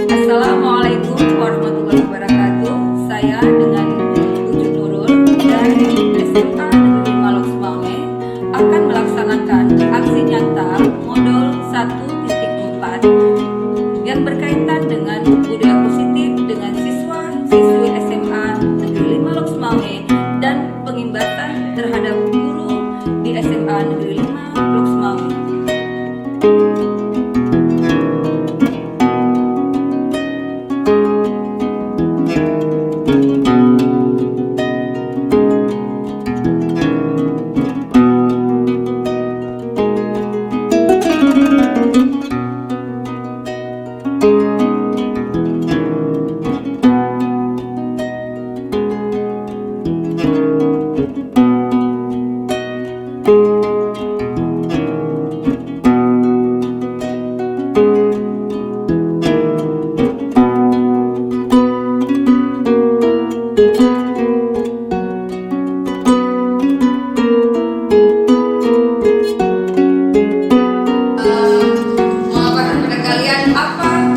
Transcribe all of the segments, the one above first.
Assalamualaikum warahmatullahi wabarakatuh. Saya dengan Uju Nurul dari SMA Negeri 5 Loksmawe akan melaksanakan aksi nyata modul 1.4 yang berkaitan dengan budaya positif dengan siswa-siswi SMA Negeri 5 Loksmawe dan pengimbasan terhadap guru di SMA Negeri 5 Loksmawe.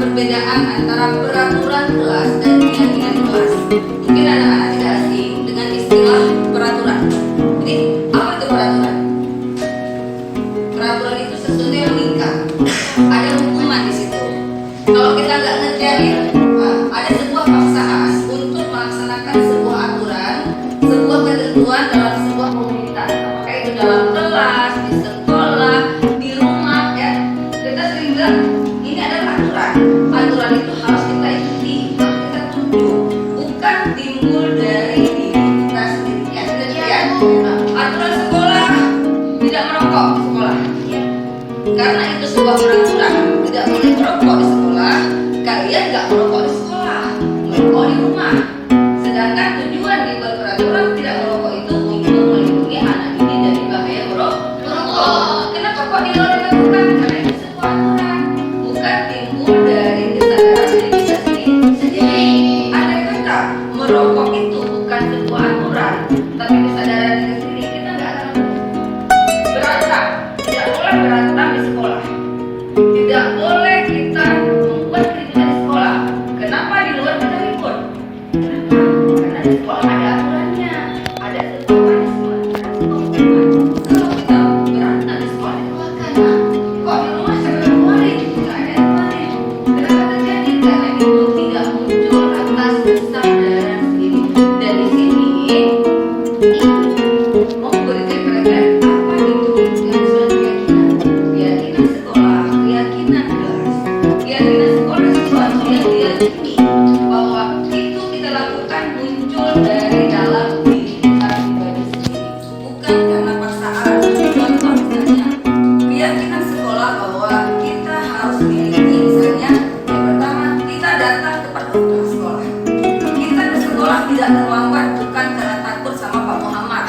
Perbedaan antara peraturan kelas dan keyakinan kelas. Mungkin anak-anak tidak asing dengan istilah peraturan. Jadi apa itu peraturan? Peraturan itu sesuatu yang mengikat. Ada hukuman di situ. Kalau kita nggak ngerjain, ada sebuah paksaan untuk melaksanakan sebuah aturan, sebuah ketentuan dalam sebuah komunitas. Apakah itu dalam kelas, di sekolah, di rumah, ya. Kita sering bilang ini adalah aturan. Aturan itu harus kita ikuti, harus kita tuju, bukan timbul dari diri kita sendiri. Ya, demikian. Aturan sekolah tidak merokok di sekolah, karena itu sebuah peraturan. Tidak boleh merokok di sekolah. Kalian nggak merokok di sekolah, merokok di rumah. Sedangkan tujuan di peraturan tidak merokok itu untuk melindungi anak ini dari bahaya merokok. Kenapa kok di luar dilakukan? Karena itu sebuah aturan, bukan timbul dari kesadaran diri kita sendiri. Andai kata merokok itu bukan sebuah aturan, tapi kesadaran diri sendiri, kita nggak akan berantem. Tidak boleh berantem di sekolah. Tidak boleh kita membuat keributan di sekolah. Kenapa di luar kita ribut? Karena di sekolah ada aturannya, ada sebuah punishment, ada sebuah hukuman. Kalau kita berantem di sekolah dikeluarkan. Kok di rumah siapa yang keluarin? Nggak ada yang keluarin. Kenapa terjadi? Karena itu tidak muncul atas kesadaran sendiri. Dan di sini mau berikan pelajaran apa itu yang sudah keyakinan. Keyakinan sekolah, keyakinan kelas, keyakinan sekolah sesuatu yang diyakini bahwa itu kita lakukan muncul dari dalam diri kita pribadi sendiri, bukan karena paksaan. Contoh misalnya, keyakinan sekolah bahwa kita harus memiliki, misalnya yang pertama, kita datang tepat waktu ke sekolah. Kita ke sekolah tidak terlambat bukan karena takut sama Pak Muhammad.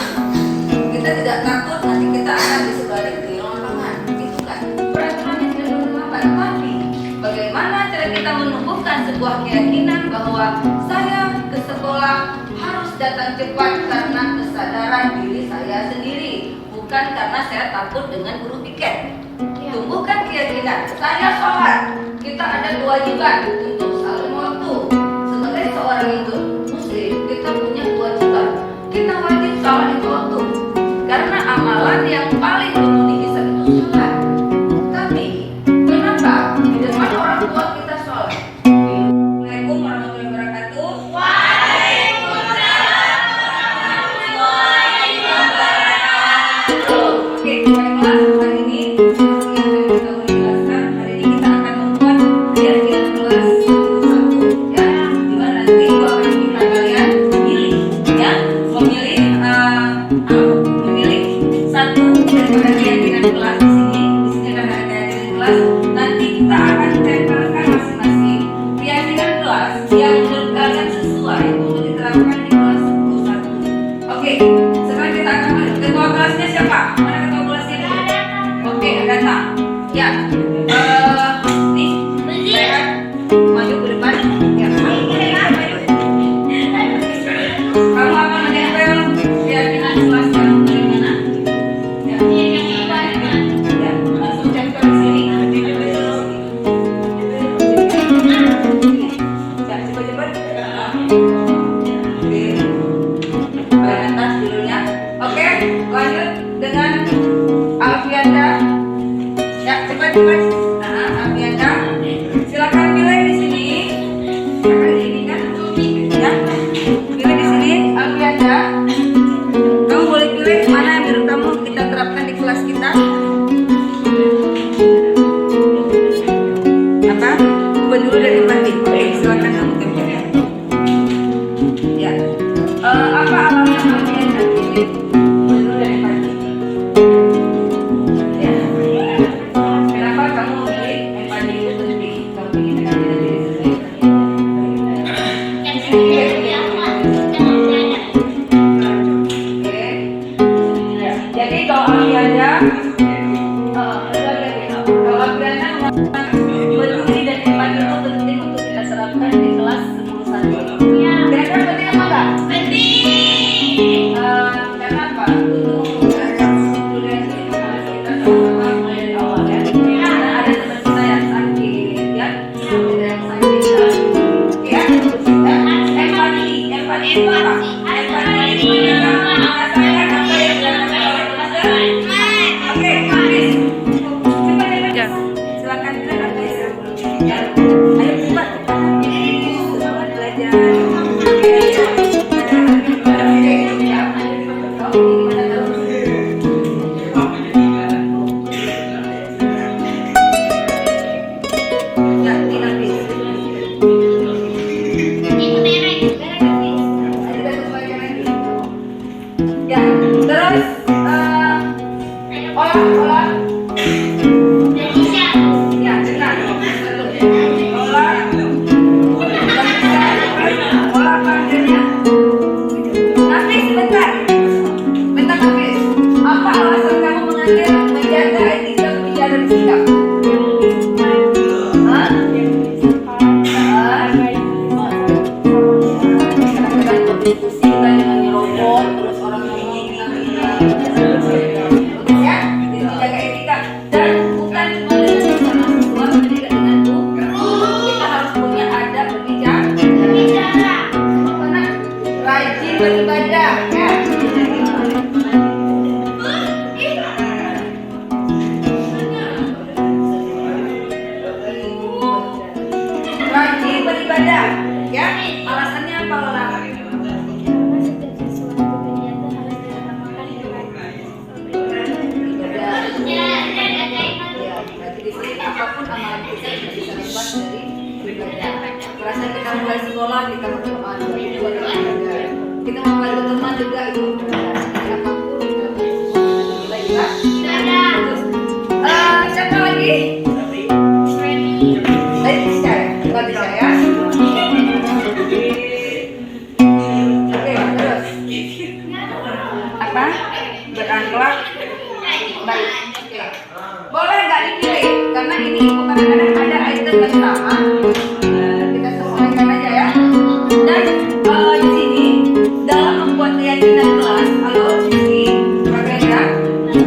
Kita tidak takut nanti kita akan disebalik di lapangan, itu kan peraturan yang tidak terlambat. Tapi bagaimana cara kita menumbuhkan sebuah keyakinan bahwa saya ke sekolah harus datang cepat karena kesadaran diri saya sendiri, bukan karena saya takut dengan guru piket. Tumbuhkan keyakinan saya sholat, kita ada kewajiban untuk saling waktu. Sebagai seorang muslim, kita punya kewajiban, kita wajib sholat itu waktu, karena amalan yang paling perlu dihisab itu sholat. Tapi kenapa di depan orang tua kita sholat? Assalamualaikum warahmatullahi wabarakatuh. Oke, baiklah, hari ini seperti yang tadi kita udah jelaskan, hari ini kita akan membuat keyakinan kelas 1, ya, dimana nanti Ibu akan minta kalian memilih, ya, memilih satu daripada keyakinan kelas di sini. Di sini akan ada keyakinan kelas. Nanti kita akan tempelkan masing-masing keyakinan kelas yang menurut kalian sesuai untuk diterapkan di kelas 1. Oke, sekarang kita akan melihat ketua kelasnya siapa? Mana ketua kelasnya? Oke, datang. Ya, nih, saya maju ke depan. Ya, maju. Kamu akan menempel kelas. Alfianda, silakan pilih di sini. Silakan di sini kan? Ya. Pilih di sini, Alfianda. Kamu boleh pilih mana yang menurut kamu kita terapkan di kelas kita. Apa? Pendulu dan empati. Oke, silakan kamu pilih. Ya. Apa alasan Alfianda pilih pendulu dan empati? Ya. Kenapa kamu pilih empati itu penting? Kamu ingin mengambil diri sendiri. Oke. Ya. Jadi kalau Alfianda peduli dan empati itu penting untuk kita terapkan di kelas 10 Kira-kira penting apa enggak? Penting. Kenapa? Untuk student kita sama-sama mulai dari awal ya. Karena ada teman kita yang sakit ya, ada yang sakit ya. Empati itu apa? Empati itu merasakan apa yang dirasakan oleh teman. Oke, Chris. Cepat ya. Silakan silakan ya. Ayo cepat. Semangat belajar. Ya, Tina, please. Ada satu bagian lagi. Ya, terus olah. Ya, benar. Olah. Olah panggilnya. Nanti sebentar. Bentar Hafiz. Apa alasan kamu menjaga etika kebijakan sikap? Hah? Kadang-kadang berdiskusi kita dengan robot, terus orang ngomong kita ya, menjaga etika dan bukan cuma dengan sama siswa, tapi juga dengan guru. Kita harus punya adab berbicara, rajin beribadah ya. Rajin beribadah ya. Alasannya apa Lola? Berarti di sini apapun amalan kita bisa lepas dari ibadah. Merasa kita mulai sekolah kita berteman, kita mulai berteman juga itu apapun baiklah. Terus siapa lagi? Leticia ya. Oke, terus apa? Berakhlak baik. Boleh nggak dipilih? Karena ini ibu kadang-kadang ada item yang sama. Kita sesuaikan aja ya. Dan di sini dalam membuat keyakinan kelas, halo di sini, Kak,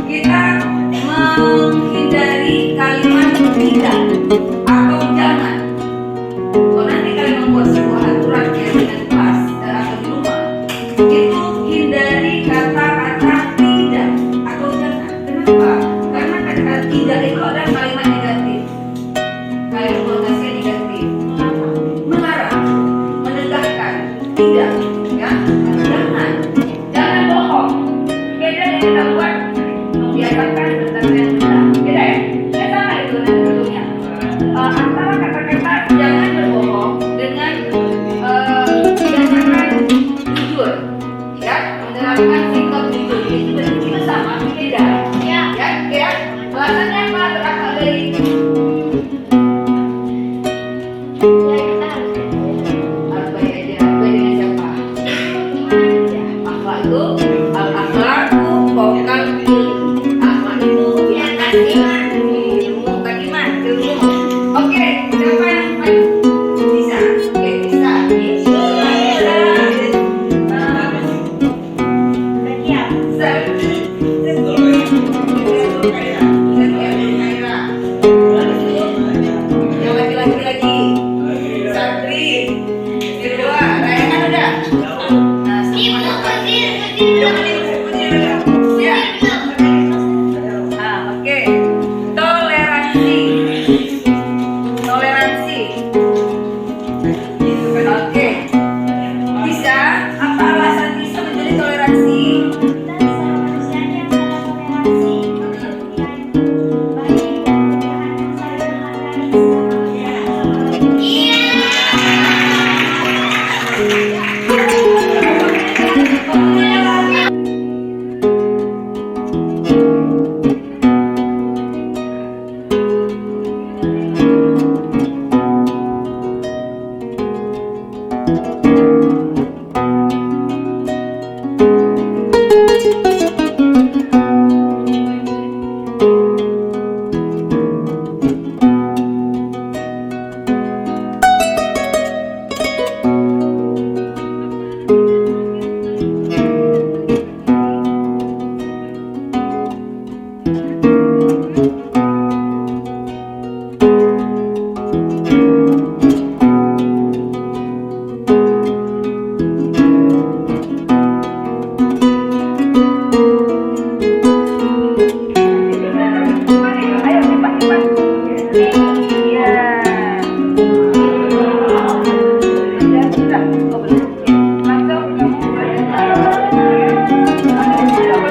kita menghindari kalimat tidak atau jangan. Kalau nanti kalian membuat sebuah aturan keyakinan kelas atau di rumah, itu hindari kata-kata tidak atau jangan. Kenapa? Karena kata tidak itu ada kalimat negatif, kayak konotasi negatif, melarang, menegakkan, tidak, ya, jangan bohong. Beda yang kita buat membiasakan tentang yang benar, beda ya. Sama itu nanti bentuknya. Antara kata-kata jangan berbohong dengan biasakan jujur, ya, menerapkan sikap jujur itu sama, beda. Ya. Alasannya apa? Berasal dari baik aja, baik dengan siapa? Ya, akhlak itu al-akhlaku fawqal ilmi. Akhlak itu di atas ilmu, bukan iman, ilmu. Oke, siapa yang bisa? Oke, bisa.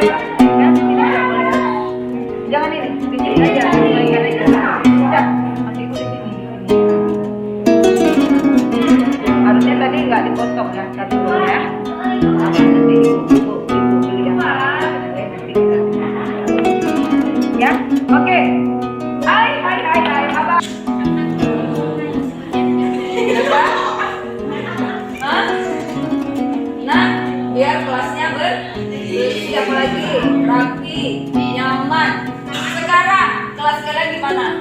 Ya, ini nggak boleh ya. Jangan ini, di sini aja, mainkan aja. Udah, masih ikut di sini. Harusnya tadi nggak dipotong ya, satu dulu ya. Nanti ibu beli yang nanti ya, oke. Hai, abang. Hah? Nah, biar kelasnya bersih, apalagi rapi, nyaman. Sekarang kelas kalian gimana?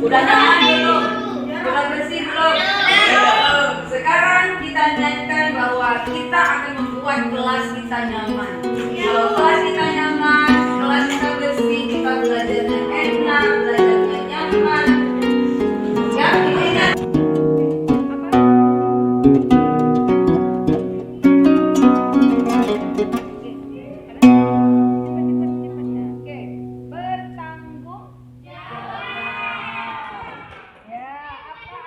Udah nyaman belum? Udah bersih belum? Belum. Sekarang kita niatkan bahwa kita akan membuat kelas kita nyaman. Kalau kelas kita nyaman, kelas kita bersih, kita belajarnya enak, belajarnya nyaman. Ya, ini kan. Oke, bertanggung jawab. Ya, apa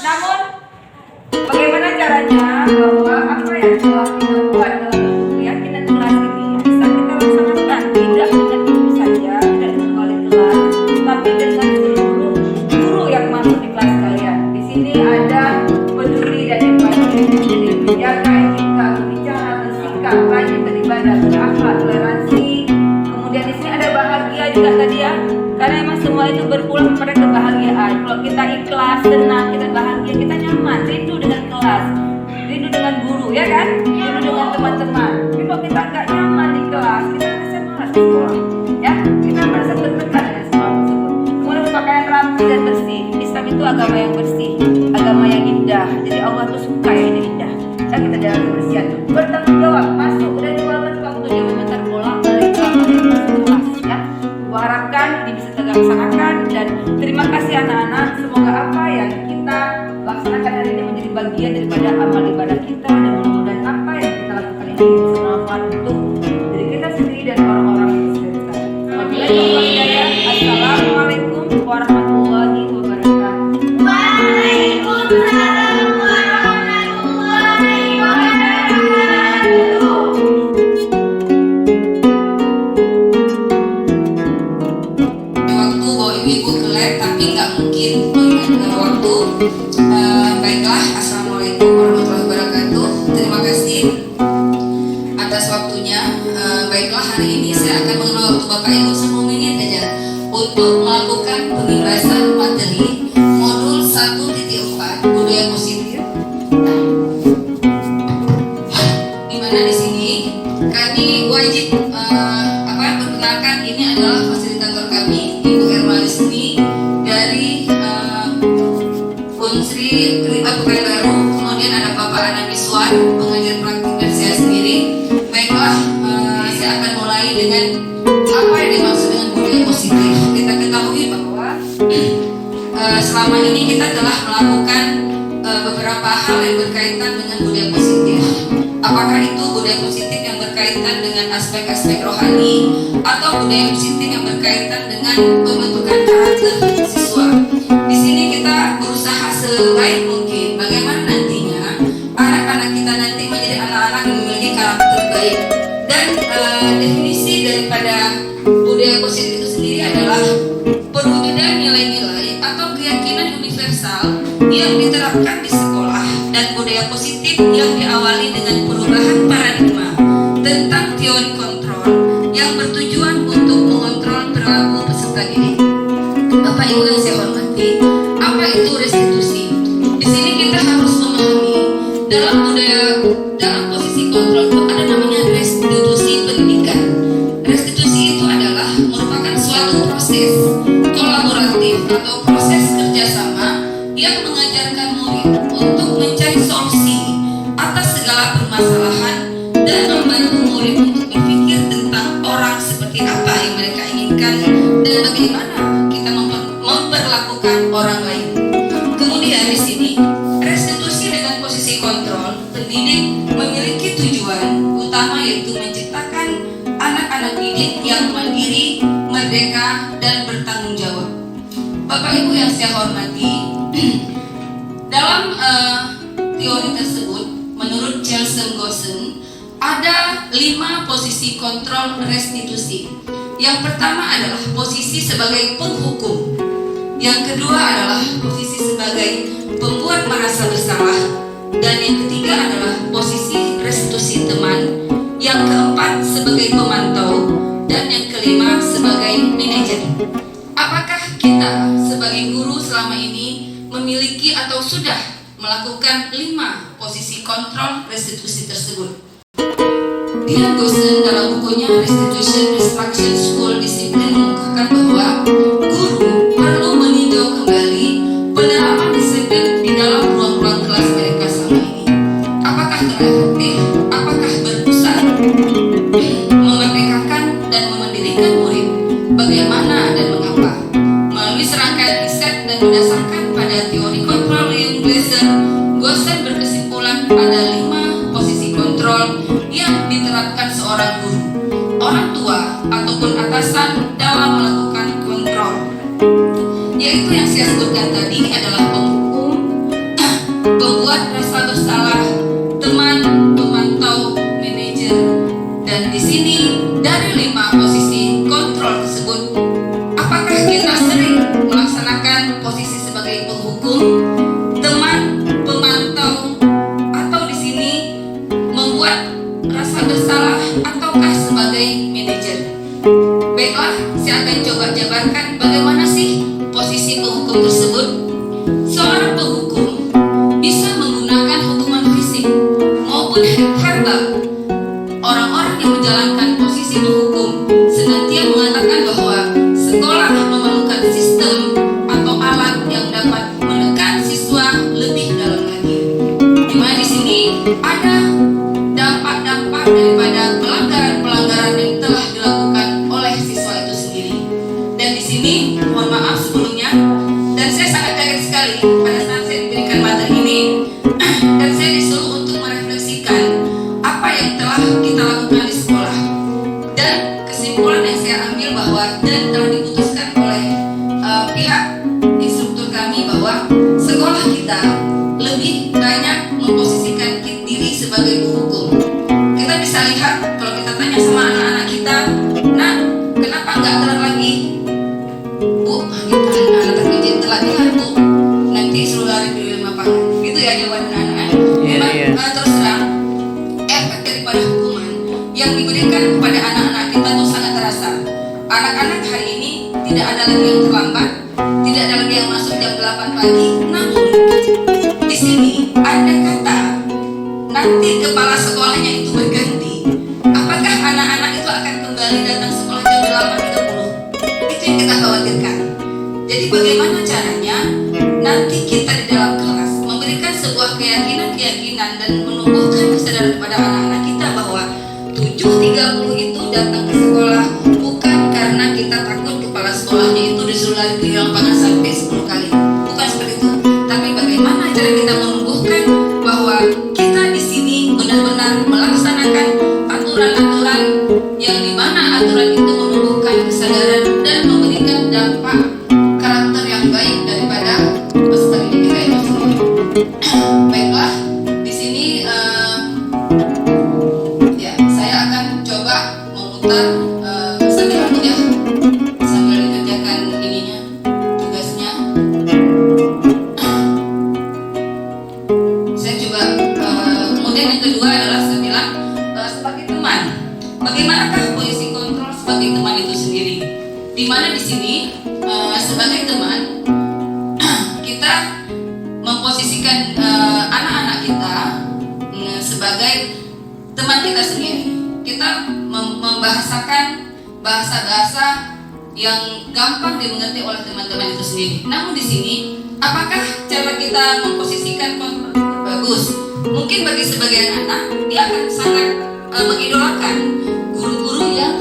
Namun bagaimana caranya bahwa apa yang telah kita buat dalam bentuk keyakinan kelas ini bisa kita laksanakan tidak dengan ibu saja, tidak dengan wali kelas, tapi dengan seluruh guru yang masuk di kelas kalian. Di sini ada peduli dan empati, jadi menjaga etika, berbicara, bersikap, rajin beribadah, berakhlak, toleransi. Kemudian di sini ada bahagia juga tadi ya, karena emang semua itu berpulang kepada kebahagiaan. Kalau kita ikhlas, tenang, kita bahagia, kita nyaman, rindu dengan kelas, rindu dengan guru, ya kan? Rindu dengan teman-teman. Tapi kalau kita nggak nyaman di kelas, kita merasa malas di sekolah, ya? Kita merasa tertekan dengan sekolah tersebut. Kemudian pakaian rapi dan bersih. Islam itu agama yang bersih, agama yang indah. Jadi Allah tuh suka yang indah. Dan kita dalam kebersihan. Bertanggung jawab, masuk dan keluarkan waktunya memutar bola balik kelas, ya. Gua harapkan ini bisa terlaksanakan dan terima kasih anak-anak. Semoga apa yang kita laksanakan hari ini menjadi bagian daripada amal ibadah kita, dan mudah-mudahan apa yang kita lakukan ini bisa bermanfaat untuk diri kita sendiri dan orang-orang di sekitar kita. Wabillahi taufiq wal hidayah. Assalamualaikum warahmatullahi wabarakatuh. Waalaikumsalam warahmatullahi wabarakatuh. Waktu bawa ibu-ibu ke lab tapi nggak mungkin ada waktu. Baiklah, assalamualaikum warahmatullahi wabarakatuh. Terima kasih atas waktunya. Baiklah, hari ini saya akan mengenal waktu Bapak Ibu 10 menit aja untuk melakukan pembahasan materi modul 1.4 budaya positif. Di mana di sini kami wajib perkenalkan, ini adalah fasilitator kami, Ibu Ermalisni dari Unsri Pekanbaru. Kemudian ada Bapak Ana Miswan, pengajar praktik dari saya sendiri. Baiklah, saya akan mulai dengan apa yang dimaksud dengan budaya positif. Kita ketahui bahwa selama ini kita telah melakukan beberapa hal yang berkaitan dengan budaya positif. Apakah itu budaya positif yang berkaitan dengan aspek-aspek rohani atau budaya positif yang berkaitan dengan pembentukan karakter siswa. Di sini kita berusaha sebaik mungkin bagaimana nantinya anak-anak kita nanti menjadi anak-anak yang memiliki karakter baik. Dan definisi daripada budaya positif itu sendiri adalah perwujudan nilai-nilai atau keyakinan universal yang diterapkan di sekolah, dan budaya positif yang diawali dengan perubahan paradigma tentang teori kontrol yang bertujuan untuk mengontrol perilaku peserta didik. Bapak Ibu yang saya hormati, apa itu restitusi? Di sini kita harus memahami dalam posisi kontrol itu ada namanya restitusi pendidikan. Restitusi itu adalah merupakan suatu proses kolaboratif atau proses kerjasama yang mengajarkan murid untuk mencari solusi atas segala permasalahan dan membantu murid untuk berpikir tentang orang seperti apa yang mereka inginkan dan bagaimana kita memperlakukan orang lain. Kemudian di sini restitusi dengan posisi kontrol, pendidik memiliki tujuan utama yaitu menciptakan anak-anak didik yang mandiri, merdeka, dan bertanggung jawab. Bapak Ibu yang saya hormati, dalam teori tersebut menurut Chelsen-Gossen ada 5 posisi kontrol restitusi. Yang pertama adalah posisi sebagai penghukum. Yang kedua adalah posisi sebagai pembuat merasa bersalah. Dan yang ketiga adalah posisi restitusi teman. Yang keempat sebagai pemantau. Dan yang kelima sebagai manajer. Apakah kita sebagai guru selama ini memiliki atau sudah melakukan 5 posisi kontrol restitusi tersebut? Dian Gossen dalam bukunya Restitution Instruction School Discipline mengungkapkan bahwa guru perlu meninjau kembali penerapan disiplin di dalam ruang-ruang kelas mereka selama ini. Apakah telah efektif? Apakah berpusat memerdekakan dan memendirikan murid? Bagaimana dan mengapa? Melalui serangkaian riset dan berdasarkan pada teori kontrol Jung Glaser, Gossen berkesimpulan ada 5 posisi kontrol yang diterapkan seorang guru, orang tua, ataupun atasan dalam melakukan kontrol, yaitu yang saya sebutkan tadi adalah penghukum, membuat rasa bersalah teman, pemantau, manajer. Dan di sini dari 5 posisi kontrol tersebut, apakah kita sering melaksanakan posisi sebagai penghukum, teman, pemantau, atau di sini membuat rasa bersalah ataukah sebagai manajer? Baiklah, saya akan coba jabarkan bagaimana sih posisi penghukum tersebut. Seorang penghukum bisa menggunakan hukuman fisik maupun verbal. Orang-orang yang menjalankan posisi penghukum senantiasa mengatakan bahwa sekolah memerlukan sistem atau alat yang dapat menekan siswa lebih dalam lagi. Di mana di sini ada dampak-dampak daripada pelanggaran-pelanggaran yang telah dilakukan oleh siswa itu sendiri. Dan di sini mohon maaf sebelumnya, dan saya sangat kaget sekali pada saat saya diberikan materi ini dan saya disuruh untuk merefleksikan apa yang telah kita lakukan di sekolah. Dan kesimpulan yang saya ambil bahwa dan telah diputuskan oleh pihak instruktur kami bahwa sekolah kita lebih banyak memposisikan diri sebagai penghukum. Kita bisa lihat kalau kita tanya sama anak-anak kita, nah kenapa nggak telat lagi? Bu, kita anak-anak izin telat Bu, nanti suruh lari di lapangan. Gitu ya jawaban anak-anak. Memang terus terang efek daripada hukuman yang diberikan kepada anak-anak kita itu sangat terasa. Anak-anak hari ini tidak ada lagi yang terlambat, tidak ada lagi yang masuk jam 8 pagi. Namun di sini ada kata nanti kepala sekolahnya itu berganti. Apakah anak-anak itu akan kembali datang sekolah jam 8.30? Itu yang kita khawatirkan. Jadi bagaimana caranya nanti kita di dalam kelas memberikan sebuah keyakinan dan menumbuhkan kesadaran kepada anak-anak kita bahwa 7.30 itu datang ke sekolah bukan karena kita takut kepala sekolahnya itu disuruh lari di lapangan sampai 10 kali. Bukan seperti itu. Tapi bagaimana cara kita menumbuhkan bahwa kita di sini benar-benar melaksanakan aturan-aturan yang dimana aturan itu menumbuhkan kesadaran dan memberikan dampak karakter yang baik daripada peserta didik kita itu sendiri. Baiklah, di sini ya saya akan coba memutar sambil ya sambil dikerjakan ininya tugasnya. Saya coba kemudian yang kedua adalah saya bilang sebagai teman. Bagaimanakah posisi kontrol sebagai teman itu sendiri? Di mana di sini sebagai teman kita memposisikan anak-anak kita sebagai teman kita sendiri. Kita membahasakan bahasa-bahasa yang gampang dimengerti oleh teman-teman itu sendiri. Namun di sini, apakah cara kita memposisikan kontrol bagus? Mungkin bagi sebagian anak dia akan sangat mengidolakan guru-guru yang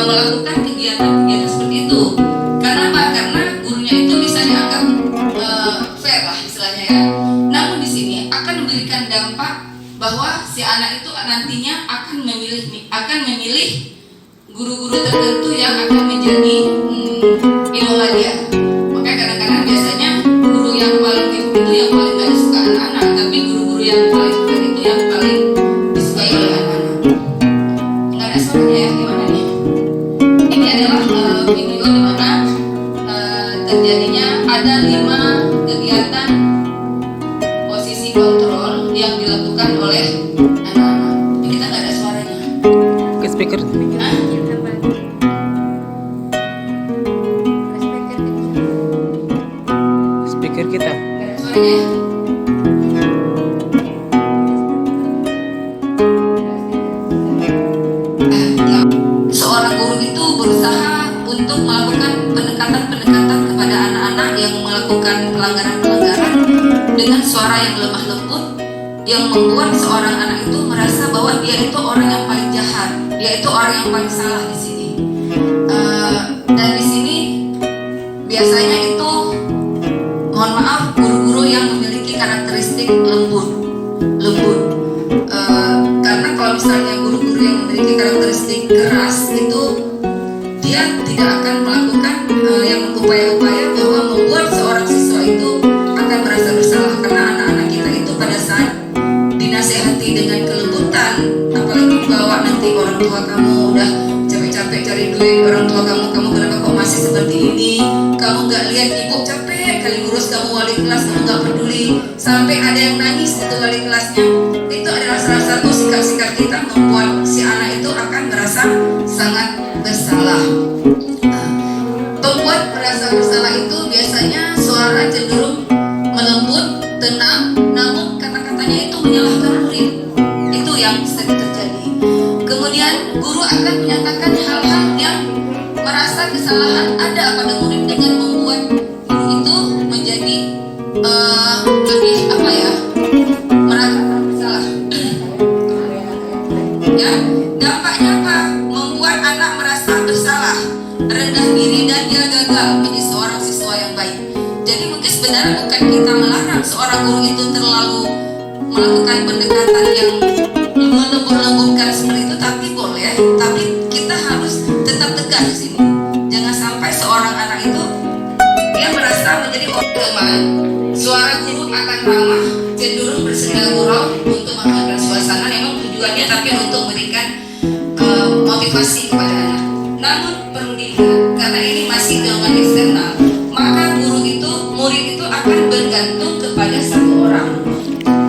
melakukan kegiatan-kegiatan seperti itu. Karena apa? Karena gurunya itu bisa dianggap fair lah istilahnya ya. Namun di sini akan memberikan dampak bahwa si anak itu nantinya akan memilih guru-guru tertentu yang akan menjadi idola dia. Makanya kadang-kadang biasanya guru yang paling itu yang paling gak disuka anak-anak, tapi guru-guru yang paling fair itu yang paling disukai oleh anak-anak. Nggak ada suaranya ya, gimana nih? Ini adalah video di mana terjadinya ada 5 kegiatan posisi kontrol yang dilakukan oleh anak-anak. Ini kita nggak ada suaranya. Ke speaker. Hah? Speaker kita. Nggak ada suaranya ya? Seorang guru itu berusaha untuk melakukan pendekatan-pendekatan kepada anak-anak yang melakukan pelanggaran-pelanggaran dengan suara yang lemah lembut yang membuat seorang anak itu merasa bahwa dia itu orang yang paling jahat, dia itu orang yang paling salah di sini. Dan di sini biasanya itu, mohon maaf, guru-guru yang memiliki karakteristik lembut. Karena kalau misalnya guru-guru yang memiliki karakteristik keras itu dia tidak akan melakukan yang upaya-upaya bahwa membuat seorang siswa itu akan merasa bersalah, karena anak-anak kita itu pada nanti orang tua kamu udah capek-capek cari duit, orang tua kamu kenapa kok masih seperti ini, kamu gak lihat ibu capek kali ngurus kamu wali kelas, kamu gak peduli, sampai ada yang nangis itu wali kelasnya. Itu adalah salah satu sikap-sikap kita membuat si anak itu akan merasa sangat bersalah. Pembuat merasa bersalah itu biasanya suara cenderung melembut, tenang, namun kata-katanya itu menyalahkan murid. Itu yang sering terjadi. Kemudian guru akan menyatakan hal-hal yang merasa kesalahan ada pada murid dengan membuat guru itu menjadi lebih merasa bersalah. Ya, dampaknya apa? Membuat anak merasa bersalah, rendah diri, dan dia gagal menjadi seorang siswa yang baik. Jadi mungkin sebenarnya bukan kita melarang seorang guru itu terlalu melakukan pendekatan yang melembut-lembutkan seperti itu, tapi boleh, tapi kita harus tetap tegas di sini. Jangan sampai seorang anak itu dia merasa menjadi orang teman. Suara guru akan ramah, cenderung bersenda gurau untuk menghangatkan suasana, memang tujuannya tapi untuk memberikan motivasi kepada anak. Namun perlu dilihat, karena ini masih dorongan eksternal, maka murid itu akan bergantung kepada satu orang,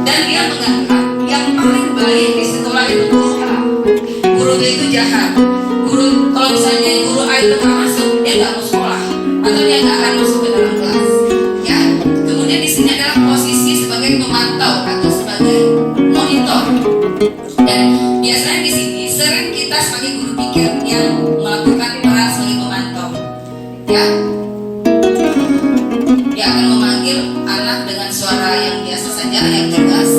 dan dia menganggap yang paling baik di sekolah itu guru itu jahat. Kalau misalnya guru A itu nggak masuk, dia nggak mau sekolah atau dia nggak akan masuk ke dalam kelas. Ya, kemudian di sini adalah posisi sebagai pemantau atau sebagai monitor. Dan biasanya di sini sering kita sebagai guru pikir yang melakukan peran sebagai pemantau. Ya, dia akan memanggil anak dengan suara yang biasa saja, yang tegas.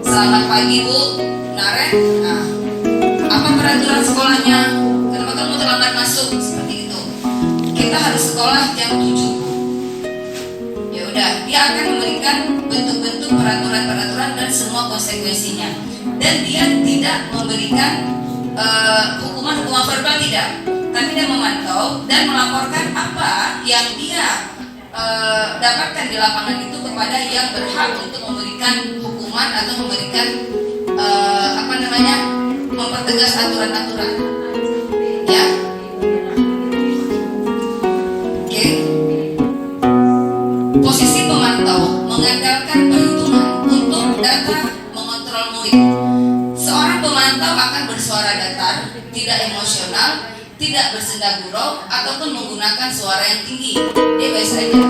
Selamat pagi Bu, Naren. Nah, apa peraturan sekolahnya? Kenapa kamu terlambat masuk? Seperti itu. Kita harus sekolah jam 7. Ya udah, dia akan memberikan bentuk-bentuk peraturan-peraturan dan semua konsekuensinya. Dan dia tidak memberikan hukuman verbal, tidak. Tapi dia memantau dan melaporkan apa yang dia dapatkan di lapangan itu kepada yang berhak untuk memberikan hukuman atau memberikan mempertegas aturan-aturan. Ya, oke. Posisi pemantau mengandalkan perhitungan untuk data mengontrol murid. Seorang pemantau akan bersuara datar, tidak emosional, tidak bersenda gurau ataupun menggunakan suara yang tinggi. Dia baik saja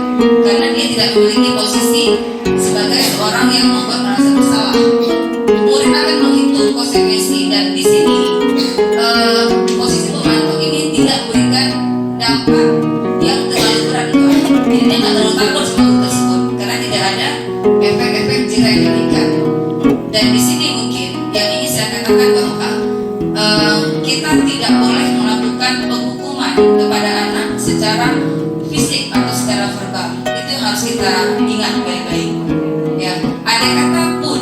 karena dia tidak memiliki posisi sebagai seorang yang membuat merasa bersalah. Murid akan menghitung konsekuensi, dan di sini posisi pemantau ini tidak memberikan dampak yang terlalu berat. Jadi dia nggak terlalu takut sama guru tersebut karena tidak ada efek-efek jera yang diberikan. Dan di sini mungkin yang ingin saya katakan bahwa kita tidak boleh melakukan penghukuman kepada anak secara fisik atau secara verbal. Itu yang harus kita ingat baik-baik. Ya, ada kata pun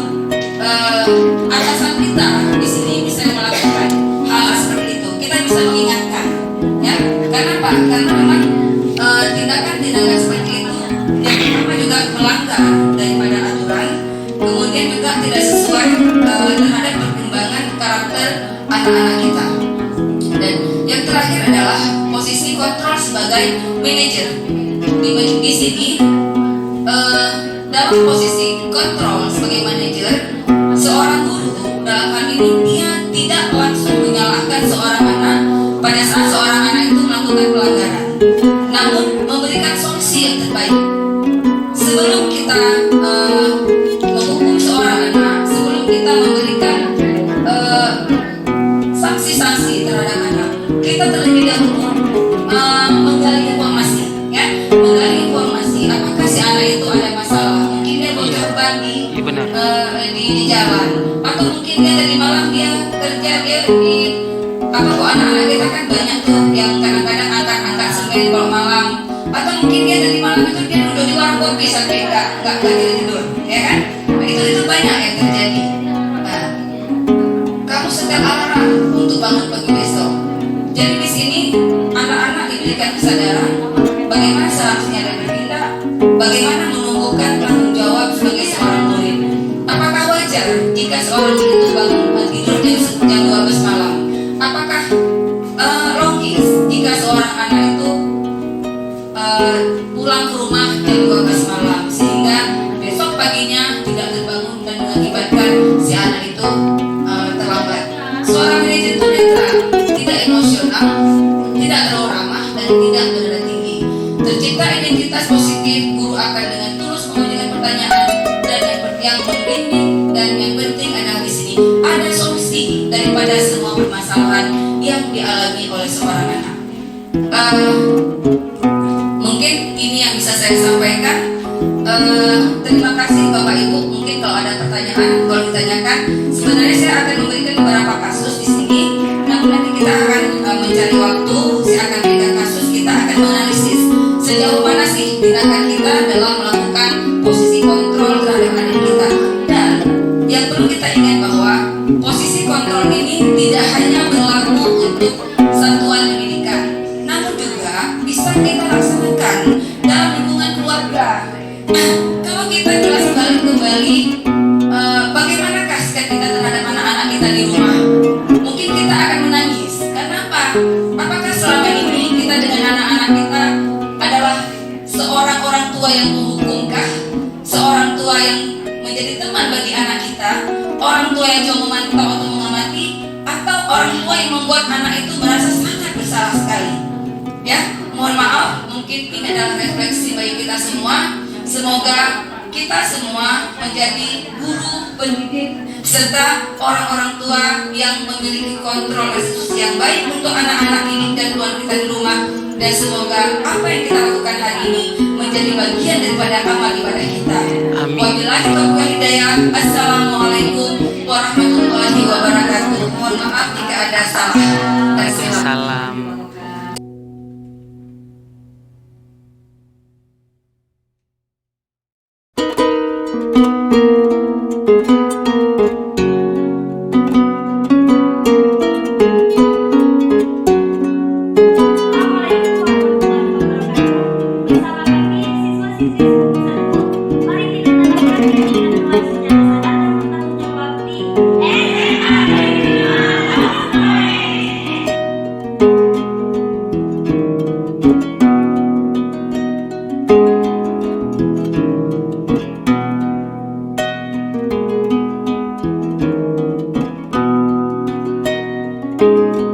atasan kita di sini bisa melakukan hal seperti itu. Kita bisa mengingatkan, ya. Kenapa? Karena memang tindakan-tindakan seperti itu yang pertama juga melanggar daripada aturan, kemudian juga tidak sesuai terhadap perkembangan karakter anak-anak kita. Dan yang terakhir adalah posisi kontrol sebagai manajer. Di sini dalam posisi kontrol sebagai manajer, seorang guru dalam hal ini dia tidak langsung menyalahkan seorang anak pada saat seorang anak itu melakukan pelanggaran, namun memberikan solusi yang terbaik. Sebelum kita menghukum seorang anak, sebelum kita memberikan sanksi-sanksi terhadap anak, kita terlebih dahulu menggali informasi, ya, menggali informasi. Apakah si anak itu ada masalah? Mungkin dia bocor ban di jalan, atau mungkin dia dari malam dia kerja, dia di kok anak-anak kita kan banyak tuh yang kadang-kadang angkat-angkat semen kalau malam, atau mungkin dia dari malam itu dia duduk di warung kopi sampai nggak tidur, ya kan? Nah, itu banyak yang terjadi. Nah, kamu setel alarm untuk bangun pagi besok. Jadi di sini anak-anak diberikan kesadaran bagaimana seharusnya dia bertindak, bagaimana menumbuhkan tanggung jawab sebagai seorang murid. Apakah wajar jika seorang murid itu bangun tidur jam 12 malam? Seorang manajer itu netral, tidak emosional, tidak terlalu ramah, dan tidak bernada tinggi. Tercipta identitas positif, guru akan dengan tulus mengajukan pertanyaan dan yang membimbing, dan yang penting adalah di sini ada solusi daripada semua permasalahan yang dialami oleh seorang anak. Mungkin ini yang bisa saya sampaikan. Terima kasih Bapak Ibu. Mungkin kalau ada pertanyaan, kalau ditanyakan, sebenarnya saya akan memberikan beberapa kasus di sini. Namun nanti kita akan mencari waktu. Saya akan berikan kasus. Kita akan menganalisis sejauh mana sih tindakan kita dalam melakukan posisi kontrol terhadap anak kita. Dan yang perlu kita ingat bahwa posisi kontrol ini tidak hanya berlaku untuk satuan pendidikan, namun juga bisa kita laksanakan dalam lingkungan keluarga. Kalau kita jelas balik kembali, bagaimanakah sikap kita terhadap anak-anak kita di rumah? Mungkin kita akan menangis. Kenapa? Apakah selama ini kita dengan anak-anak kita adalah seorang orang tua yang menghukumkah? Seorang tua yang menjadi teman bagi anak kita? Orang tua yang cuma memantau atau mengamati? Atau orang tua yang membuat anak itu merasa sangat bersalah sekali? Ya, mohon maaf, mungkin ini adalah refleksi bagi kita semua. Semoga kita semua menjadi guru, pendidik, serta orang-orang tua yang memiliki kontrol restitusi yang baik untuk anak-anak ini dan tuan kita di rumah. Dan semoga apa yang kita lakukan hari ini menjadi bagian daripada amal ibadah kita. Amin. Wabillahi taufiq wal hidayah. Assalamualaikum warahmatullahi wabarakatuh. Mohon maaf jika ada salah dan silap. Salam. Thank you.